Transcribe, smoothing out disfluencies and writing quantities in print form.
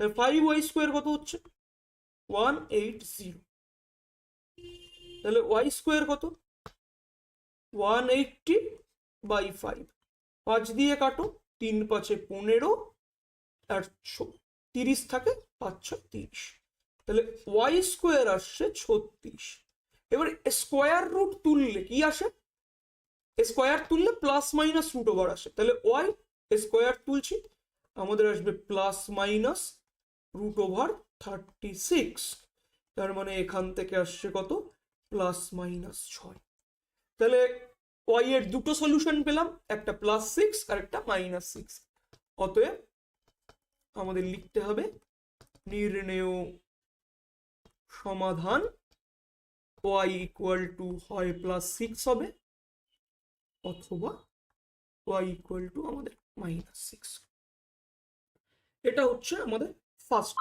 তাহলে 5y square কত হচ্ছে 180। তাহলে y স্কোয়ার কত 180/5, 5 দিয়ে কাটো, 3 5 15 আর 30 থাকে, 5 6 30। তাহলে y স্কোয়ার আসছে 36। এবার স্কোয়ার রুট তুললে কি আসে, স্কোয়ার তুললে প্লাস মাইনাস রুট ওভার আসে। তাহলে ওয়াই স্কোয়ার তুলছি, আমাদের আসবে প্লাস মাইনাস রুট ওভার 36। তার মানে এখান থেকে আসছে কত +6। তাহলে ওয়াই এর দুটো সলিউশন পেলাম, একটা +6 আর একটা -6। অতএব আমাদের লিখতে হবে নির্ণেয় সমাধান y ইকুয়াল টু হয় +6 হবে অথবা y ইকুয়াল টু আমাদের -6। এটা হচ্ছে আমাদের ফার্স্ট